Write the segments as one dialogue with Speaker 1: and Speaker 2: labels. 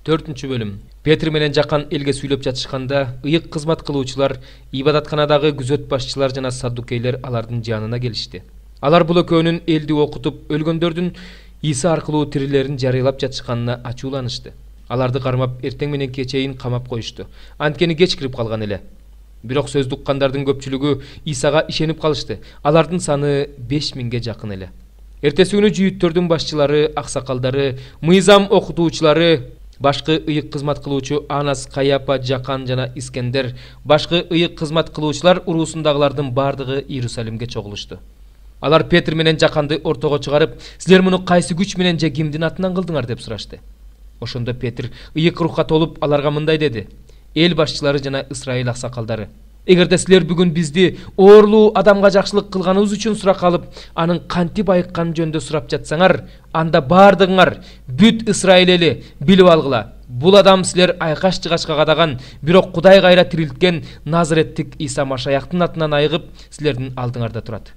Speaker 1: 4-cü bölüm. Петр менен Жакан элге сүйлөп жатышканда, ыйык кызмат кылуучулар, ибадатканадагы күзөт башчылар жана саддукейлер алардын жанына келишти. Алар бул экөөнүн элди окутуп, өлгөндөрдүн Иса аркылуу тирилерин жарыялап жатышканына ачууланышты. Аларды кармап, эртең менен кечейин камап коюшту. Анткени кеч кирип калган эле. Бирок сөз уккандардын көпчүлүгү Исага ишенип калышты. Алардын саны 5000ге жакын эле. Эртеси күнү жүйүттөрдүн башчылары, аксакалдары, мыйзам окутуучулары, башкы ыйык кызмат кылуучу Анас, Каяпа, Жакан жана Искендер, башкы ыйык кызмат кылуучулар уруусундагылардын бардыгы Иерусалимге чогулушту. Алар Петр менен Жаканды ортого чыгарып, силер муну кайсы күч менен же кимдин атынан кылдыңар деп сурашты. Ошондо Петр ыйык рухка толуп аларга мындай деди: Эл башчылары жана Исраил аксакалдары, эгерде силер бүгүн бизди оорлуу адамга жакшылык кылганыбыз үчүн сурак алып, анын кантип айыккан жөнүндө сурап жатсаңар, анда бардыгыңар бүт Исраил эли билип алгыла. Бул адам силер айкаш жыгачка кадаган, бирок Кудай кайра тирилткен Назареттик Иса Машаяктын атынан айыгып, силердин алдыңарда турат.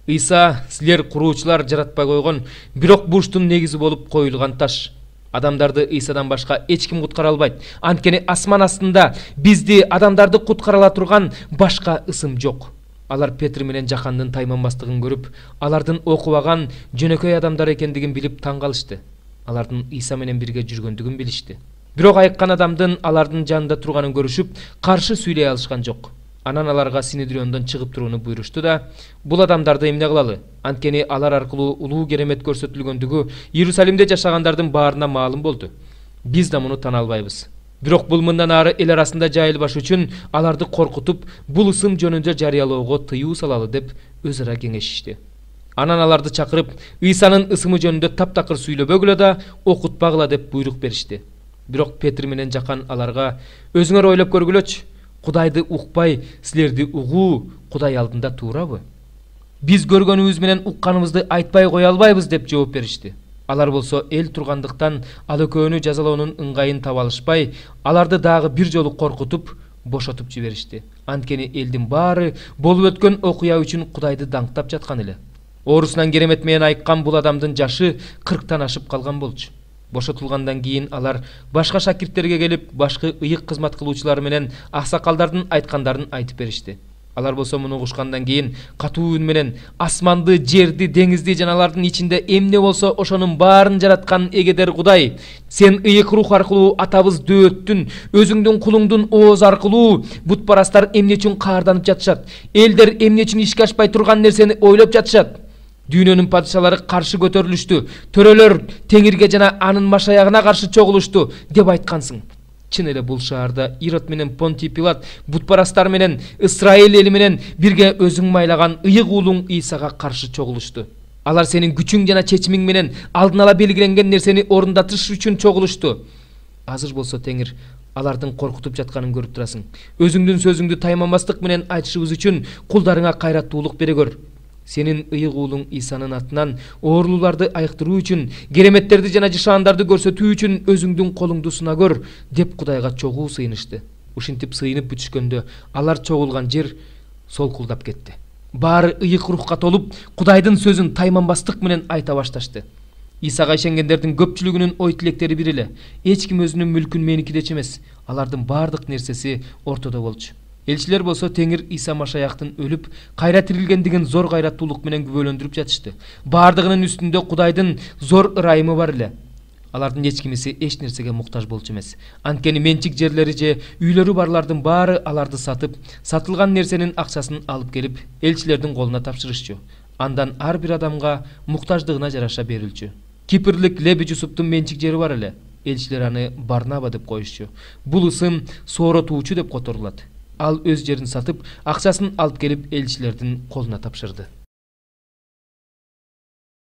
Speaker 1: Иса силер куруучулар жаратпай койгон, бирок бурчтун негизи болуп коюлган таш. Адамдарды Исадан башка эч ким куткара албайт. Анткени асман астында бизди адамдарды куткарала турган башка ысым жок. Алар Петр менен Жакандын тайманбастыгын көрүп, алардын окубаган жөнөкөй адамдар экендигин билип таң калышты. Алардын Иса менен бирге жүргөндүгүн билишти. Бирок айыккан адамдын алардын жанында турганын көрүшүп, каршы сүйлөй алышкан жок. Анан аларга Синедриондон чыгып турууну буйрушту да, бул адамдарды эмне кылалы? Анткени алар аркылуу улуу керемет көрсөтүлгөндүгү Иерусалимде жашагандардын баарына маалым болду. Биз да муну тана албайбыз. Бирок бул мындан ары эл арасында жайылбаш үчүн аларды коркутуп, бул ысым жөнүндө жарыялоого тыюу салалы деп өз ара кеңешишти. Анан аларды чакырып, Исанын ысымы жөнүндө таптакыр сүйлөбөгүлө да, окутпагыла деп буйрук беришти. Бирок Петр менен Жакан аларга: Өзүңөр ойлоп көргүлөчү, Кудайды укпай, силерди угуу Кудай алдында туурабы? Биз көргөнүбүз менен укканыбызды айтпай кое албайбыз деп жооп беришти. Алар болсо эл тургандыктан ал экөөнү жазалоонун ыңгайын таба алышпай, аларды дагы бир жолу коркутуп, бошотуп жиберишти. Анткени элдин баары болуп өткөн окуя үчүн Кудайды даңктап жаткан эле. Оорусунан керемет менен айыккан бул адамдын жашы 40тан ашып калган болчу. Бошотулгандан кийин алар башка шакирттерге келип, башкы ыйык кызмат кылуучулар менен аксакалдардын айткандарын айтып беришти. Алар болсо муну угушкандан кийин катуу үн менен: Асманды, жерди, деңизди жана алардын ичинде эмне болсо ошонун баарын жараткан эгедер Кудай, сен ыйык рух аркылуу атабыз Дөөттүн, өзүңдүн кулуңдун ооз аркылуу бутпарастар эмне үчүн каарданып жатышат? Элдер эмне үчүн ишке ашпай турган нерсени ойлоп жатышат? Дүйнөнүн падышалары каршы көтөрүлүштү, төрөлөр теңирге жана анын машаягына каршы чогулушту деп айткансың. Чын эле бул шаарда Ирод менен Понтий Пилат бутпарастар менен Исраил эли менен бирге өзүң майлаган ыйык уулуң Исага каршы чогулушту. Алар сенин күчүң жана чечимиң менен алдын ала белгиленген нерсени орундатыш үчүн чогулушту. Азыр болсо теңир алардын коркутуп жатканын көрүп турасың. Өзүңдүн сөзүңдү тайманбастык менен айтышыбыз үчүн кулдарыңа кайраттуулук бере көр. Сенин ыйык уулуң Исанын атынан оорлууларды айыктыруу үчүн, кереметтерди жана жышаандарды көрсөтүү үчүн өзүңдүн колуңду суна көр деп Кудайга чогуу сыйынышты. Ушинтип сыйынып бүтүшкөндө алар чогулган жер солкулдап кетти. Баары ыйык рухка толуп, Кудайдын сөзүн тайманбастык менен айта башташты. Исага ишенгендердин көпчүлүгүнүн ой тилектери бир эле. Эч ким өзүнүн мүлкүн меники дечи эмес. Алардын баардык нерсеси ортодо болчу. Элчилер болсо теңир Иса Машаяктын өлүп, кайра тирилгендигин зор кайраттуулук менен күбөлөндүрүп жатышты. Баардыгынын үстүндө Кудайдын зор ырайымы бар эле. Алардын эч кимиси эч нерсеге муктаж болчу эмес. Анткени менчик жерлери же үйлөрү барлардын баары аларды сатып, сатылган нерсенин акчасын алып келип, элчилердин колуна тапшырышчу. Андан ар бир адамга муктаждыгына жараша берилчү. Кипрлик Леби Жусуптун менчик жери бар эле. Элчилер аны Барнаба деп коюшчу. Бул ысым сооротуучу деп которулат. Ал өз жерин сатып, акчасын алып келип элчилердин колуна тапшырды.